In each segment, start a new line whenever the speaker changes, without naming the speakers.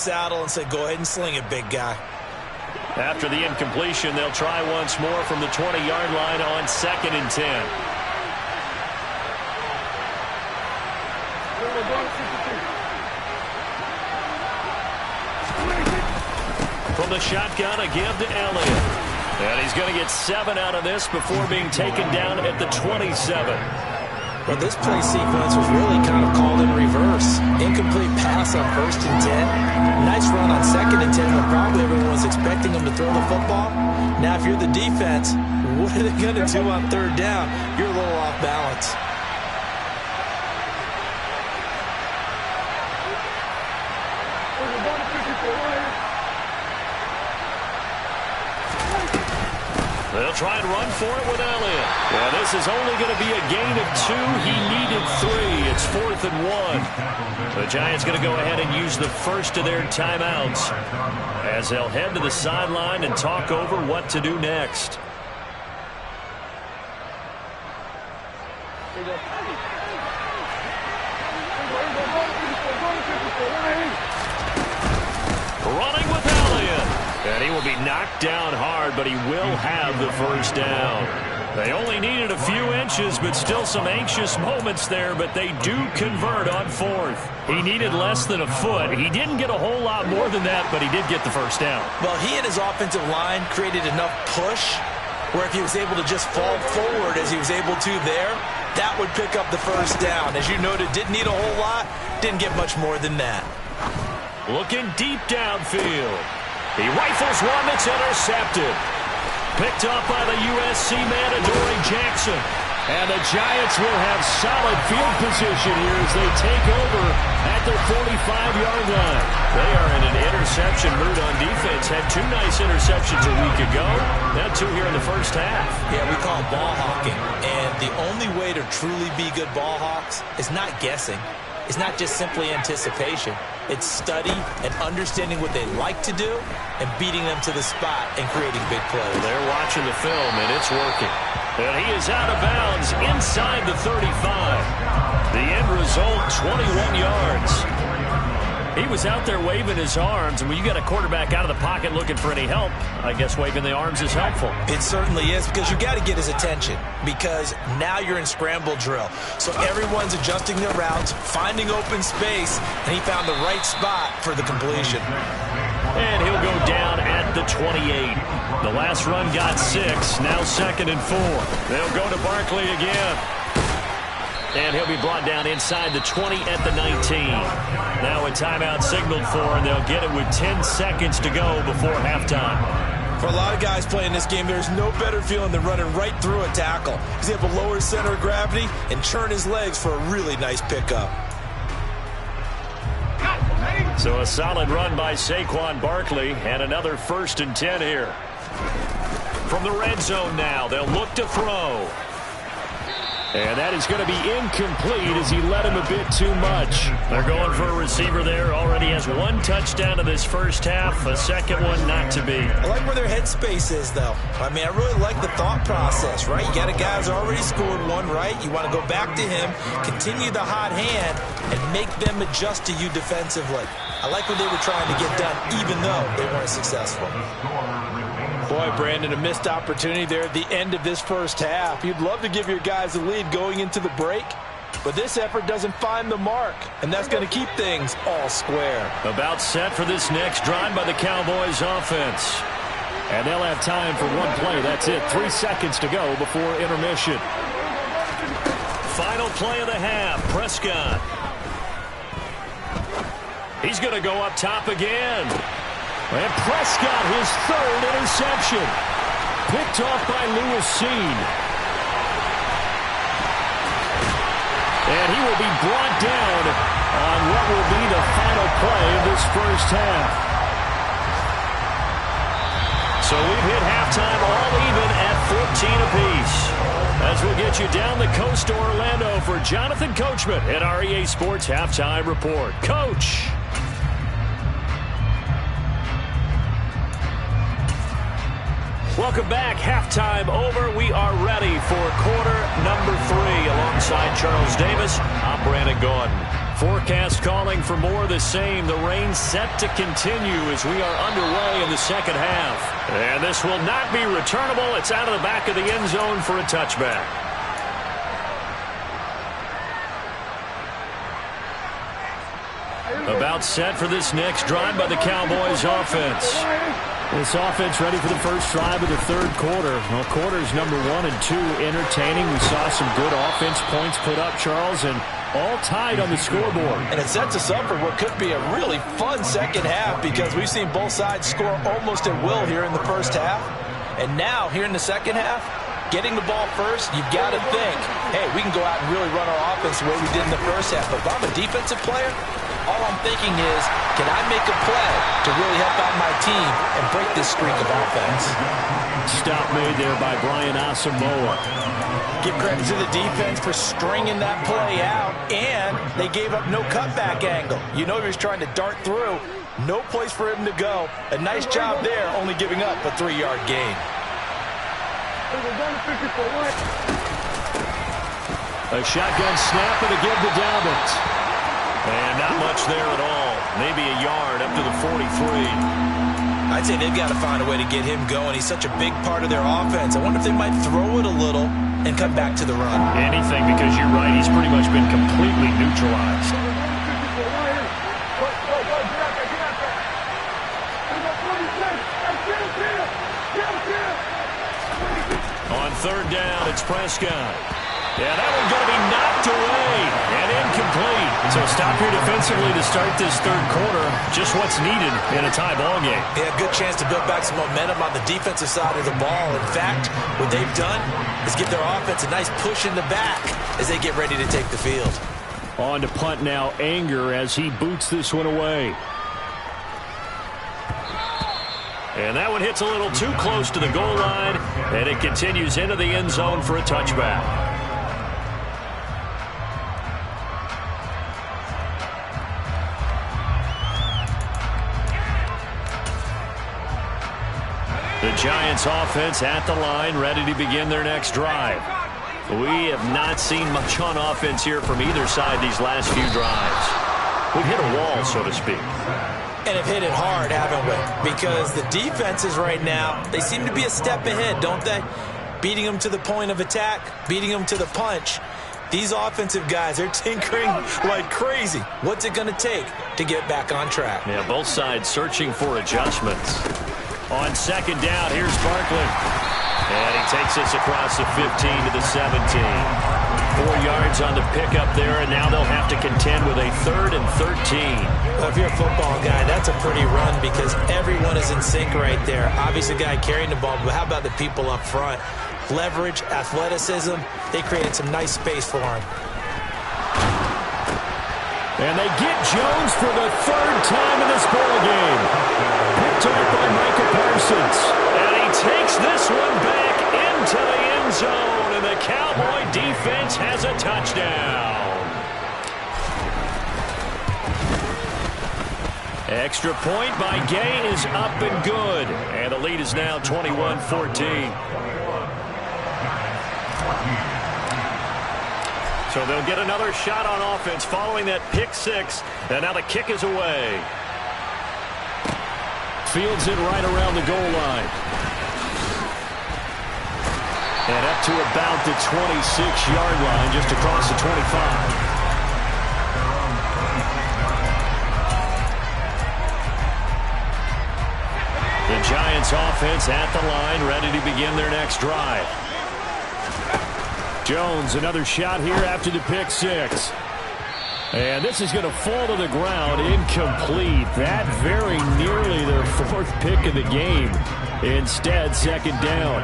saddle and say, go ahead and sling it, big guy.
After the incompletion, they'll try once more from the 20-yard line on 2nd and 10. From the shotgun, a give to Elliott. And he's going to get 7 out of this before being taken down at the 27.
Well, this play sequence was really kind of called in reverse. Incomplete pass on 1st and 10. Nice run on 2nd and 10 when probably everyone was expecting him to throw the football. Now, if you're the defense, what are they going to do on 3rd down? You're a little off balance.
They'll try and run for it with Elliott. Well, this is only going to be a gain of 2. He needed 3. It's 4th and 1. The Giants going to go ahead and use the first of their timeouts as they'll head to the sideline and talk over what to do next. Running with Elliott. And he will be knocked down hard, but he will have the first down. They only needed a few inches, but still some anxious moments there, but they do convert on 4th. He needed less than a foot. He didn't get a whole lot more than that, but he did get the first down.
Well, he and his offensive line created enough push where if he was able to just fall forward as he was able to there, that would pick up the first down. As you noted, didn't need a whole lot, didn't get much more than that.
Looking deep downfield. He rifles one that's intercepted. Picked up by the USC man, Adoree Jackson. And the Giants will have solid field position here as they take over at their 45-yard line. They are in an interception mood on defense. Had 2 nice interceptions a week ago. Now 2 here in the first half.
Yeah, we call it ball hawking. And the only way to truly be good ball hawks is not guessing. It's not just simply anticipation. It's study and understanding what they like to do and beating them to the spot and creating big plays.
They're watching the film, and it's working. And he is out of bounds inside the 35. The end result, 21 yards. He was out there waving his arms, and when you got a quarterback out of the pocket looking for any help, I guess waving the arms is helpful.
It certainly is, because you got to get his attention, because now you're in scramble drill. So everyone's adjusting their routes, finding open space, and he found the right spot for the completion.
And he'll go down at the 28. The last run got 6, now 2nd and 4. They'll go to Barkley again. And he'll be brought down inside the 20 at the 19. Now a timeout signaled for, and they'll get it with 10 seconds to go before halftime.
For a lot of guys playing this game, there's no better feeling than running right through a tackle. He's able to lower his center of gravity and turn his legs for a really nice pickup.
So a solid run by Saquon Barkley, and another 1st and 10 here. From the red zone now, they'll look to throw. And that is going to be incomplete as he led him a bit too much. They're going for a receiver there. Already has 1 touchdown in this first half. A second one not to be.
I like where their headspace is, though. I mean, I really like the thought process, right? You got a guy who's already scored 1, right? You want to go back to him, continue the hot hand, and make them adjust to you defensively. I like what they were trying to get done, even though they weren't successful. Boy, Brandon, a missed opportunity there at the end of this first half. You'd love to give your guys a lead going into the break, but this effort doesn't find the mark, and that's going to keep things all square.
About set for this next drive by the Cowboys offense. And they'll have time for 1 play. That's it. 3 seconds to go before intermission. Final play of the half. Prescott. He's going to go up top again. And Prescott, his 3rd interception. Picked off by Lewis Cine. And he will be brought down on what will be the final play of this first half. So we've hit halftime all even at 14 apiece. As we'll get you down the coast to Orlando for Jonathan Coachman at our EA Sports Halftime Report. Coach. Welcome back. Halftime over. We are ready for quarter number 3. Alongside Charles Davis, I'm Brandon Gaudin. Forecast calling for more of the same. The rain set to continue as we are underway in the second half. And this will not be returnable. It's out of the back of the end zone for a touchback. About set for this next drive by the Cowboys offense. This offense ready for the first drive of the third quarter. Well, quarters number 1 and 2 entertaining. We saw some good offense points put up, Charles, and all tied on the scoreboard.
And it sets us up for what could be a really fun second half because we've seen both sides score almost at will here in the first half. And now, here in the second half, getting the ball first, you've got to think, hey, we can go out and really run our offense the way we did in the first half. But if I'm a defensive player, all I'm thinking is, can I make a play to really help out my team and break this streak of offense?
Stop made there by Brian Asamoah.
Give credit to the defense for stringing that play out, and they gave up no cutback angle. You know he was trying to dart through. No place for him to go. A nice job there, only giving up a 3-yard gain.
A shotgun snap and a give to Dalvin. And not much there at all. Maybe a yard up to the 43.
I'd say they've got to find a way to get him going. He's such a big part of their offense. I wonder if they might throw it a little and come back to the run.
Anything, because you're right. He's pretty much been completely neutralized. On third down, it's Prescott. Yeah, that one's going to be knocked away and incomplete. So stop here defensively to start this third quarter. Just what's needed in a tie ball game.
Yeah, good chance to build back some momentum on the defensive side of the ball. In fact, what they've done is give their offense a nice push in the back as they get ready to take the field.
On to punt now, Anger as he boots this one away. And that one hits a little too close to the goal line, and it continues into the end zone for a touchback. The Giants offense at the line, ready to begin their next drive. We have not seen much on offense here from either side these last few drives. We've hit a wall, so to speak.
And have hit it hard, haven't we? Because the defenses right now, they seem to be a step ahead, don't they? Beating them to the point of attack, beating them to the punch. These offensive guys, they're tinkering like crazy. What's it going to take to get back on track?
Yeah, both sides searching for adjustments. On second down, here's Barkley. And he takes us across the 15 to the 17. 4 yards on the pickup there, and now they'll have to contend with a 3rd and 13.
Well, if you're a football guy, that's a pretty run because everyone is in sync right there. Obviously, the guy carrying the ball, but how about the people up front? Leverage, athleticism, they created some nice space for him.
And they get Jones for the 3rd time in this ball game. Picked up by Micah Parsons. And he takes this one back into the end zone, and the Cowboy defense has a touchdown. Extra point by Gay is up and good. And the lead is now 21-14. So they'll get another shot on offense following that pick 6. And now the kick is away. Fields it right around the goal line. And up to about the 26-yard line, just across the 25. The Giants offense at the line, ready to begin their next drive. Jones, another shot here after the pick 6. And this is going to fall to the ground, incomplete. That very nearly their 4th pick of the game. Instead, second down.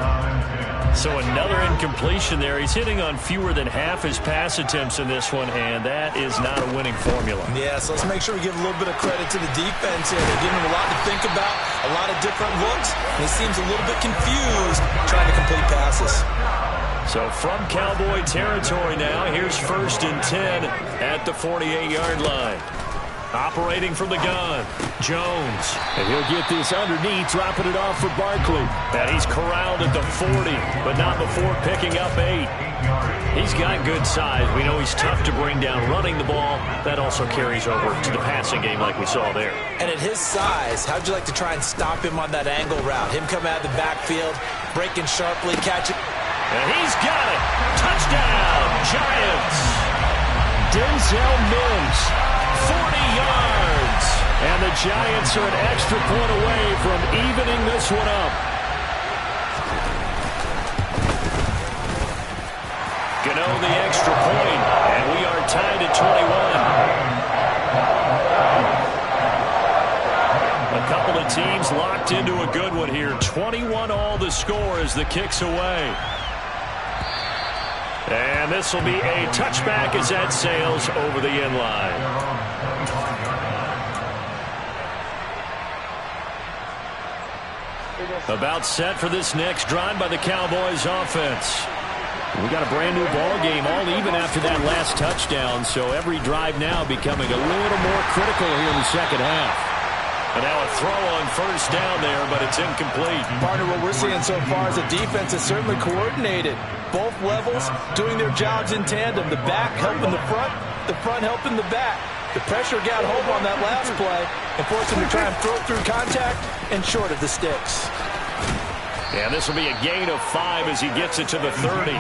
So another incompletion there. He's hitting on fewer than half his pass attempts in this one, and that is not a winning formula.
Yeah, so let's make sure we give a little bit of credit to the defense here. They're giving him a lot to think about, a lot of different looks, and he seems a little bit confused trying to complete passes.
So from Cowboy territory now, here's 1st and 10 at the 48-yard line. Operating from the gun, Jones. And he'll get this underneath, dropping it off for Barkley. And he's corralled at the 40, but not before picking up 8. He's got good size. We know he's tough to bring down running the ball. That also carries over to the passing game like we saw there.
And at his size, how'd you like to try and stop him on that angle route? Him coming out of the backfield, breaking sharply, catching.
And he's got it. Touchdown, Giants. Denzel Mims, 40 yards. And the Giants are an extra point away from evening this one up. Gano the extra point, and we are tied at 21. A couple of teams locked into a good one here. 21 all the score as the kick's away. And this will be a touchback as that sails over the end line. About set for this next drive by the Cowboys offense. We got a brand new ball game, all even after that last touchdown, so every drive now becoming a little more critical here in the second half. And now a throw on first down there, but it's incomplete.
Partner, what we're seeing so far is the defense is certainly coordinated. Both levels doing their jobs in tandem. The back helping the front helping the back. The pressure got home on that last play and forced him to try and throw through contact and short of the sticks.
And this will be a gain of 5 as he gets it to the 30.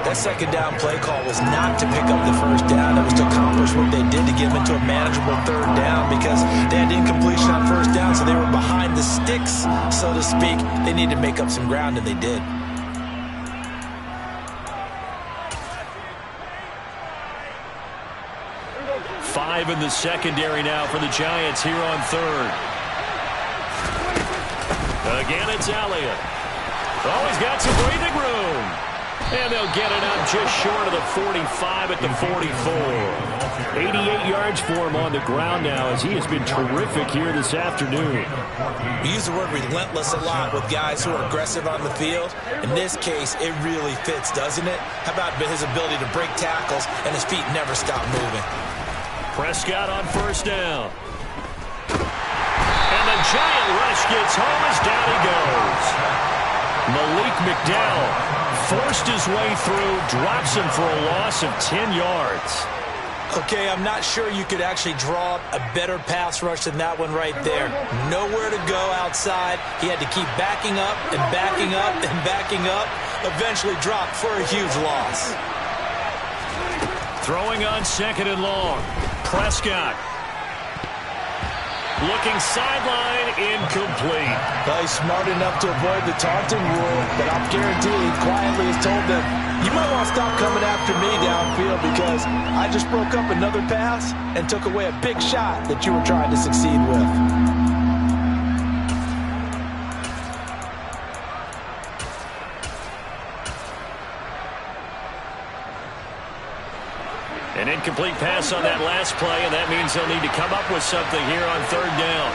That second down play call was not to pick up the first down. It was to accomplish what they did to get them into a manageable third down because they had incompletion on first down, so they were behind the sticks, so to speak. They needed to make up some ground, and they did.
Five in the secondary now for the Giants here on third. Again, it's Elliott. Oh, he's got some breathing room. And they'll get it up just short of the 45 at the 44. 88 yards for him on the ground now as he has been terrific here this afternoon.
We use the word relentless a lot with guys who are aggressive on the field. In this case, it really fits, doesn't it? How about his ability to break tackles and his feet never stop moving?
Prescott on first down. And the giant rush gets home as down he goes. Malik McDowell forced his way through, drops him for a loss of 10 yards.
Okay, I'm not sure you could actually draw a better pass rush than that one right there. Nowhere to go outside. He had to keep backing up and backing up and backing up. Eventually dropped for a huge loss.
Throwing on second and long. Prescott. Looking sideline, incomplete.
Well, he's smart enough to avoid the taunting rule, but I'm guaranteed quietly has told them, you might want to stop coming after me downfield because I just broke up another pass and took away a big shot that you were trying to succeed with.
An incomplete pass on that last play, and that means they'll need to come up with something here on third down.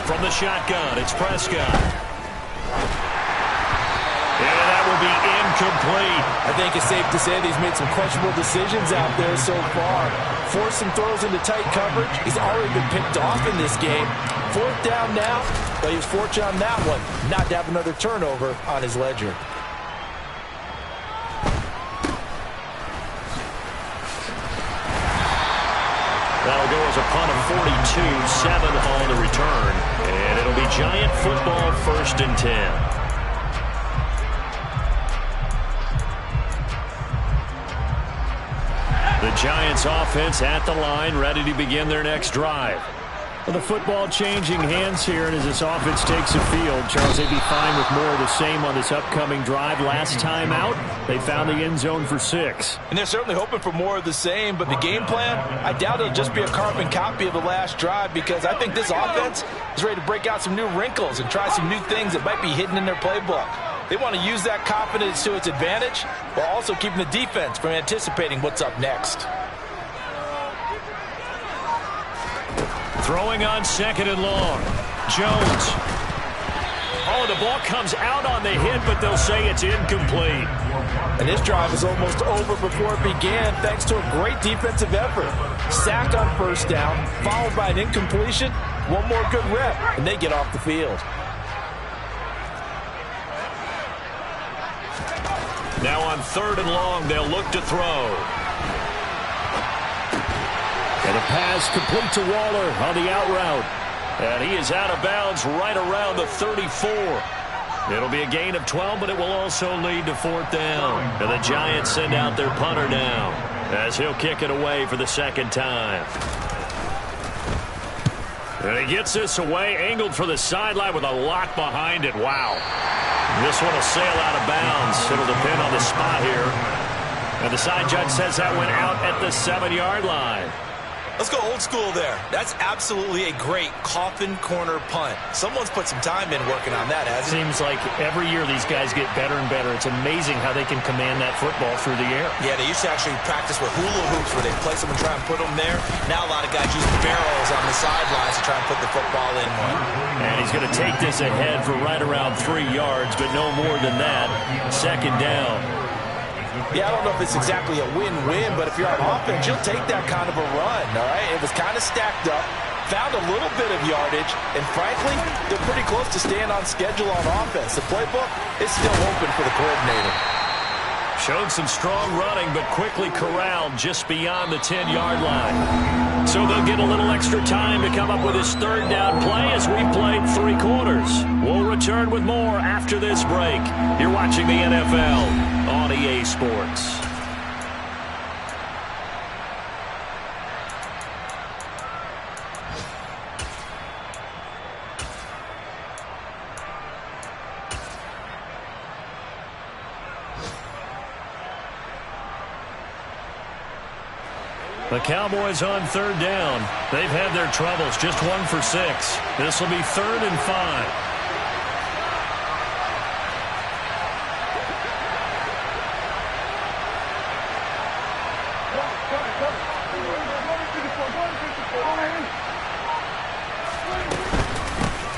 From the shotgun, it's Prescott. And that will be incomplete.
I think it's safe to say that he's made some questionable decisions out there so far. Forced some throws into tight coverage. He's already been picked off in this game. Fourth down now, but he was fortunate on that one not to have another turnover on his ledger.
That'll go as a punt of 42, 7 on the return. And it'll be Giant football, 1st and 10. The Giants offense at the line, ready to begin their next drive. Well, the football changing hands here, and as this offense takes the field, Charles, they'd be fine with more of the same on this upcoming drive. Last time out, they found the end zone for 6.
And they're certainly hoping for more of the same, but the game plan, I doubt it'll just be a carbon copy of the last drive because I think this offense is ready to break out some new wrinkles and try some new things that might be hidden in their playbook. They want to use that confidence to its advantage while also keeping the defense from anticipating what's up next.
Throwing on second and long. Jones. Oh, and the ball comes out on the hit, but they'll say it's incomplete.
And this drive is almost over before it began thanks to a great defensive effort. Sack on first down, followed by an incompletion. One more good rep, and they get off the field.
Now on 3rd and long, they'll look to throw. And a pass complete to Waller on the out route. And he is out of bounds right around the 34. It'll be a gain of 12, but it will also lead to 4th down. And the Giants send out their punter now as he'll kick it away for the 2nd time. And he gets this away, angled for the sideline with a lot behind it. Wow. This one will sail out of bounds. It'll depend on the spot here. And the side judge says that went out at the 7-yard line.
Let's go old school there. That's absolutely a great coffin corner punt. Someone's put some time in working on that, hasn't it?
Seems like every year these guys get better and better. It's amazing how they can command that football through the air.
Yeah, they used to actually practice with hula hoops where they place them and try and put them there. Now a lot of guys use barrels on the sidelines to try and put the football in one.
And he's going to take this ahead for right around 3 yards, but no more than that. 2nd down.
Yeah, I don't know if it's exactly a win-win, but if you're on offense, you'll take that kind of a run, all right? It was kind of stacked up, found a little bit of yardage, and frankly, they're pretty close to staying on schedule on offense. The playbook is still open for the coordinator.
Showed some strong running, but quickly corralled just beyond the 10-yard line. So they'll get a little extra time to come up with his 3rd down play as we played 3 quarters. We'll return with more after this break. You're watching the NFL on EA Sports. The Cowboys on 3rd down. They've had their troubles, just 1 for 6. This will be 3rd and 5.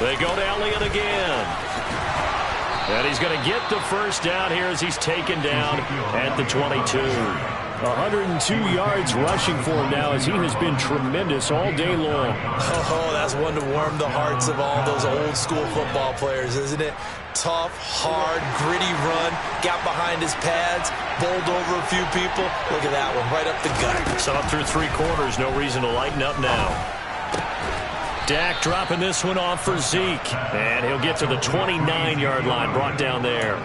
They go to Elliott again. And he's going to get the 1st down here as he's taken down at the 22. 102 yards rushing for him now as he has been tremendous all day long.
Oh, that's one to warm the hearts of all those old school football players, isn't it? Tough, hard, gritty run, got behind his pads, bowled over a few people. Look at that one, right up the gut.
Saw through 3 quarters, no reason to lighten up now. Dak dropping this one off for Zeke, and he'll get to the 29-yard line, brought down there.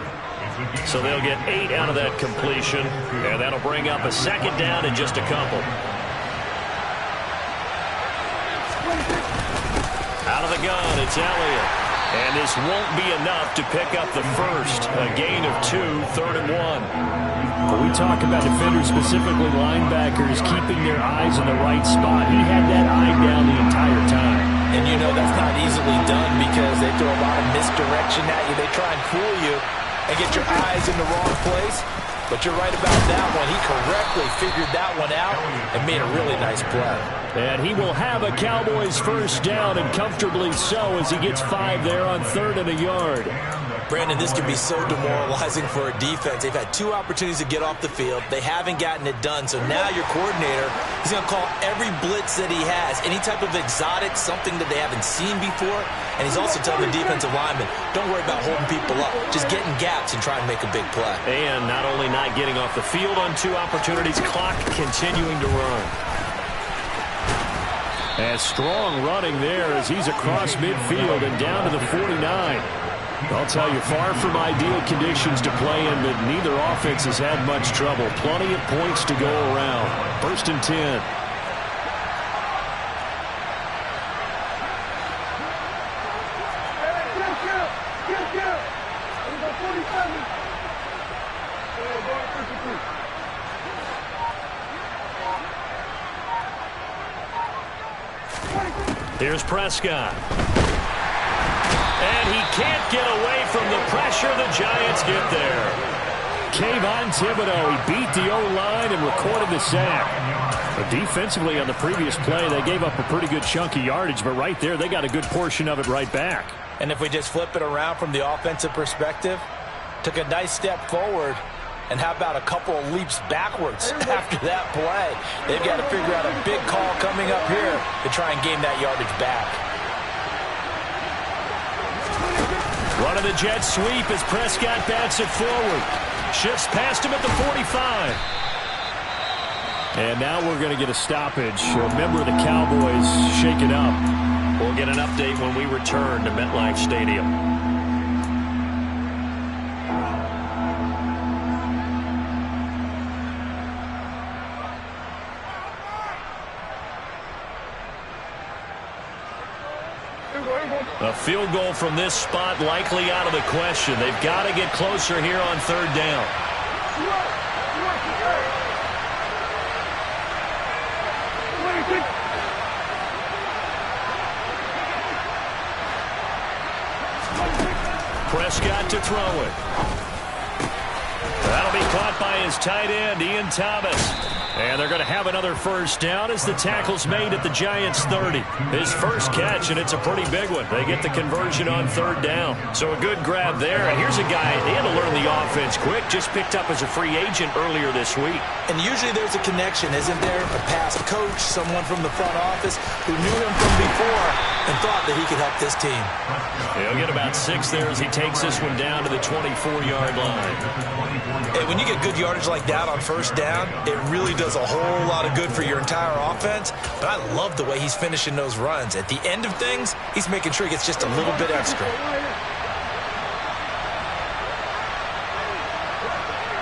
So they'll get 8 out of that completion, and that'll bring up a 2nd down in just a couple. Out of the gun, it's Elliott. And this won't be enough to pick up the 1st. A gain of 2, 3rd and 1.
When we talk about defenders, specifically linebackers, keeping their eyes in the right spot, he had that eye down the entire time.
And you know that's not easily done because they throw a lot of misdirection at you. They try and fool you and get your eyes in the wrong place. But you're right about that one. He correctly figured that one out and made a really nice play.
And he will have a Cowboys 1st down, and comfortably so, as he gets 5 there on 3rd and a yard.
Brandon, this can be so demoralizing for a defense. They've had 2 opportunities to get off the field. They haven't gotten it done. So now your coordinator is going to call every blitz that he has, any type of exotic, something that they haven't seen before. And he's also telling the defensive lineman, don't worry about holding people up. Just get in gaps and try and make a big play.
And not only not getting off the field on 2 opportunities, clock continuing to run. And strong running there as he's across midfield and down to the 49. I'll tell you, far from ideal conditions to play in, but neither offense has had much trouble. Plenty of points to go around. 1st and 10. Here's Prescott. And he can't get away from the pressure. The Giants get there. Kayvon Thibodeaux, he beat the O-line and recorded the sack. But defensively on the previous play, they gave up a pretty good chunk of yardage, but right there, they got a good portion of it right back.
And if we just flip it around from the offensive perspective, took a nice step forward, and how about a couple of leaps backwards after that play? They've got to figure out a big call coming up here to try and gain that yardage back.
Run of the jet sweep as Prescott bats it forward. Shifts past him at the 45.
And now we're going to get a stoppage. A member of the Cowboys shaken up.
We'll get an update when we return to MetLife Stadium. A field goal from this spot likely out of the question. They've got to get closer here on third down. Prescott to throw it. That'll be caught by his tight end, Ian Thomas. And they're going to have another first down as the tackle's made at the Giants' 30. His first catch, and it's a pretty big one. They get the conversion on third down. So a good grab there. And here's a guy, they had to learn the offense quick, just picked up as a free agent earlier this week.
And usually there's a connection, isn't there? A past coach, someone from the front office who knew him from before and thought that he could help this team.
He'll get about 6 there as he takes this one down to the 24-yard line.
Hey, when you get good yardage like that on first down, it really does a whole lot of good for your entire offense. But I love the way he's finishing those runs. At the end of things, he's making sure he gets just a little bit extra.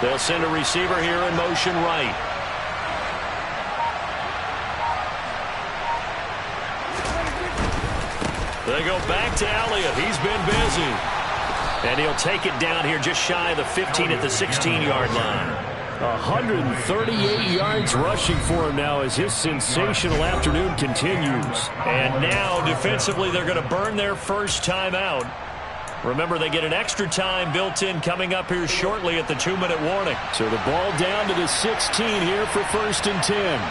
They'll send a receiver here in motion right. They go back to Elliott. He's been busy. And he'll take it down here just shy of the 15 at the 16-yard line.
138 yards rushing for him now as his sensational afternoon continues.
And now, defensively, they're going to burn their first time out. Remember, they get an extra time built in coming up here shortly at the 2-minute warning.
So the ball down to the 16 here for 1st and 10.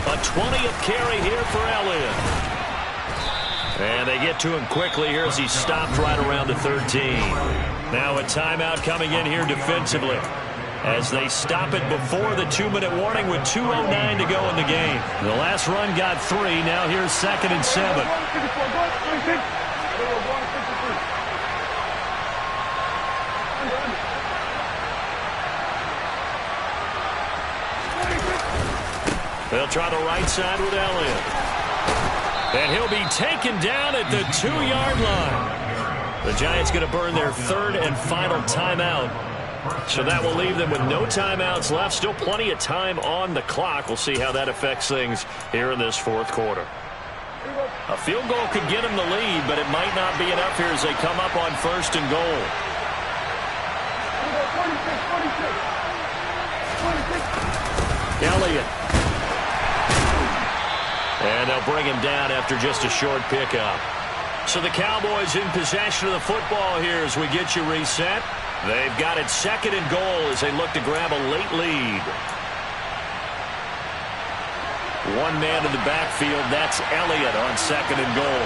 A 20th carry here for Elliott. And they get to him quickly here as he stopped right around the 13. Now a timeout coming in here defensively as they stop it before the 2-minute warning with 2:09 to go in the game. The last run got 3. Now here's 2nd and 7. They'll try the right side with Elliott. And he'll be taken down at the 2-yard line. The Giants going to burn their 3rd and final timeout. So that will leave them with no timeouts left. Still plenty of time on the clock. We'll see how that affects things here in this 4th quarter. A field goal could get them the lead, but it might not be enough here as they come up on 1st and goal.
Elliott.
And they'll bring him down after just a short pickup. So the Cowboys in possession of the football here as we get you reset. They've got it 2nd and goal as they look to grab a late lead. One man in the backfield. That's Elliott on 2nd and goal.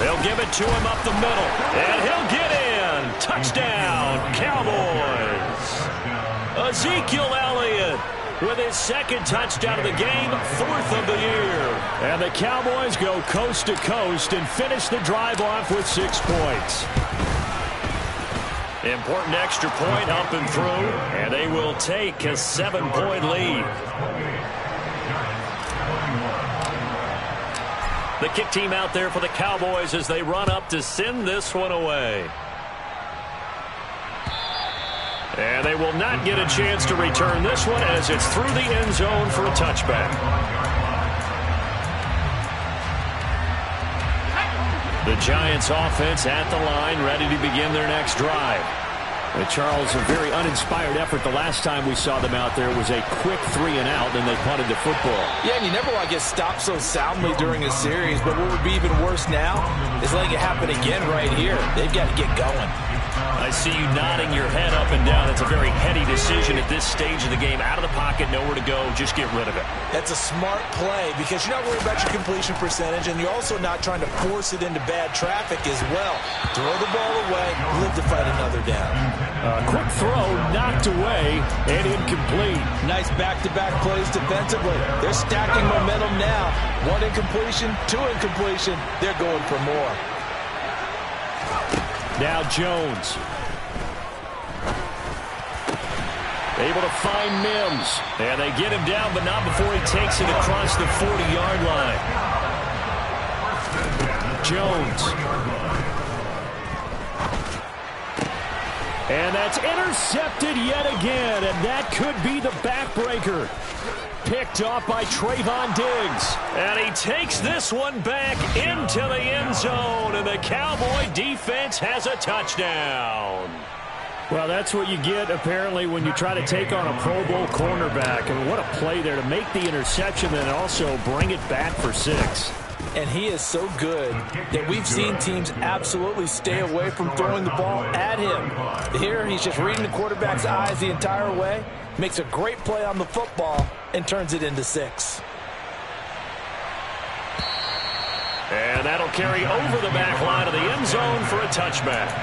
They'll give it to him up the middle. And he'll get in. Touchdown, Cowboys. Ezekiel Elliott with his 2nd touchdown of the game, 4th of the year.
And the Cowboys go coast to coast and finish the drive off with 6 points.
Important extra point up and through, and they will take a 7-point lead. The kick team out there for the Cowboys as they run up to send this one away. And they will not get a chance to return this one as it's through the end zone for a touchback. The Giants offense at the line, ready to begin their next drive.
And Charles, a very uninspired effort the last time we saw them out there. It was a quick 3-and-out, and they punted the football.
Yeah, and you never want to get stopped so soundly during a series, but what would be even worse now is letting it happen again right here. They've got to get going.
I see you nodding your head up and down. It's a very heady decision at this stage of the game. Out of the pocket, nowhere to go. Just get rid of it.
That's a smart play because you're not worried about your completion percentage, and you're also not trying to force it into bad traffic as well. Throw the ball away, live to fight another down.
Quick throw, knocked away, and incomplete.
Nice back-to-back plays defensively. They're stacking momentum now. 1 incompletion, 2 incompletion. They're going for more.
Now Jones. Able to find Mims. And they get him down, but not before he takes it across the 40-yard line. Jones. And that's intercepted yet again, and that could be the backbreaker. Picked off by Trayvon Diggs.
And he takes this one back into the end zone, and the Cowboy defense has a touchdown.
Well, that's what you get, apparently, when you try to take on a Pro Bowl cornerback. And what a play there to make the interception and also bring it back for 6.
And he is so good that we've seen teams absolutely stay away from throwing the ball at him. Here, he's just reading the quarterback's eyes the entire way, makes a great play on the football, and turns it into 6.
And that'll carry over the back line of the end zone for a touchback.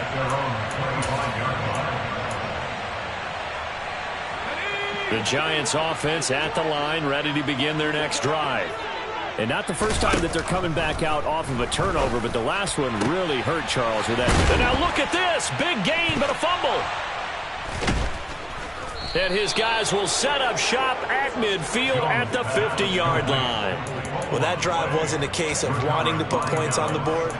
The Giants offense at the line, ready to begin their next drive. And not the first time that they're coming back out off of a turnover, but the last one really hurt Charles with that. And now look at this. Big gain, but a fumble. And his guys will set up shop at midfield at the 50-yard line.
Well, that drive wasn't a case of wanting to put points on the board.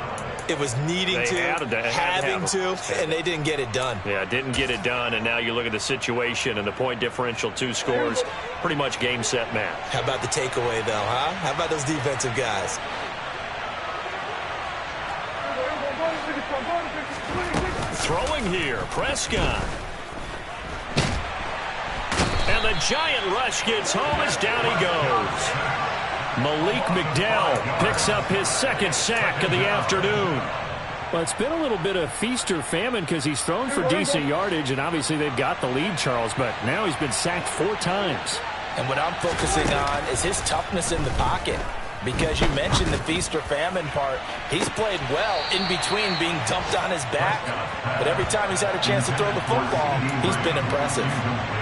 It was needing having to, and they didn't get it done.
Yeah, didn't get it done, and now you look at the situation and the point differential, 2 scores, pretty much game, set, match.
How about the takeaway, though, huh? How about those defensive guys?
Throwing here, Prescott. And the giant rush gets home as down he goes. Malik McDowell picks up his 2nd sack of the afternoon.
Well, it's been a little bit of feast or famine because he's thrown for decent yardage, and obviously they've got the lead, Charles, but now he's been sacked 4 times.
And what I'm focusing on is his toughness in the pocket. Because you mentioned the feast or famine part, he's played well in between being dumped on his back. But every time he's had a chance to throw the football, he's been impressive.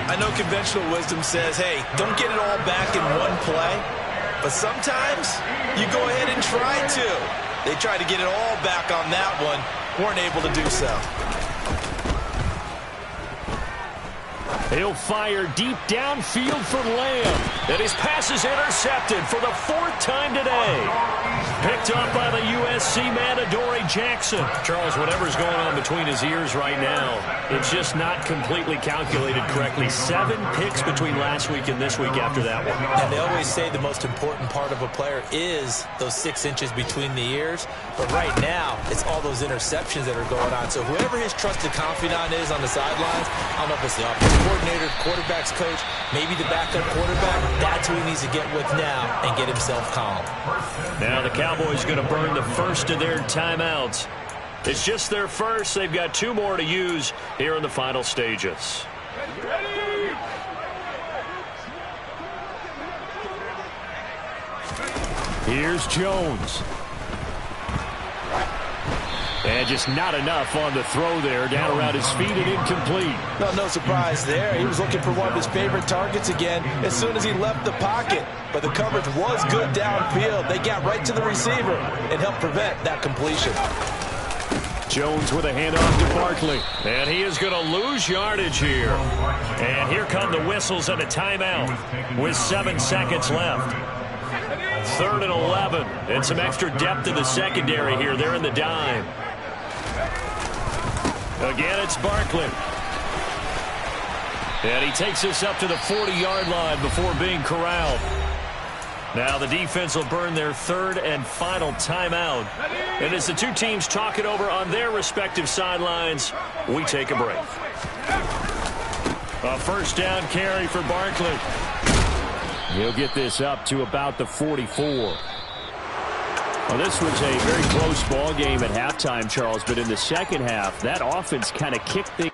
I know conventional wisdom says, hey, don't get it all back in one play. But sometimes you go ahead and try to. They tried to get it all back on that one, weren't able to do so.
He'll fire deep downfield for Lamb. And his pass is intercepted for the 4th time today. Picked up by the USC man, Adoree Jackson. Charles, whatever's going on between his ears right now, it's just not completely calculated correctly. 7 picks between last week and this week after that one.
And they always say the most important part of a player is those 6 inches between the ears. But right now, it's all those interceptions that are going on. So whoever his trusted confidant is on the sidelines, I don't know if it's the offensive coordinator, quarterback's coach, maybe the backup quarterback, that's who he needs to get with now and get himself calm.
Now the Cowboys going to burn the first of their timeouts. It's just their first. They've got 2 more to use here in the final stages.
Here's Jones. And just not enough on the throw there. Down around his feet and incomplete.
No surprise there. He was looking for one of his favorite targets again as soon as he left the pocket. But the coverage was good downfield. They got right to the receiver and helped prevent that completion.
Jones with a handoff to Barkley.
And he is going to lose yardage here. And here come the whistles and a timeout with 7 seconds left. 3rd and 11. And some extra depth in the secondary here. They're in the dime. Again, it's Barkley. And he takes us up to the 40-yard line before being corralled. Now the defense will burn their 3rd and final timeout. And as the 2 teams talk it over on their respective sidelines, we take a break. A first down carry for Barkley.
He'll get this up to about the 44. Well, this was a very close ball game at halftime, Charles, but in the second half, that offense kind of kicked things.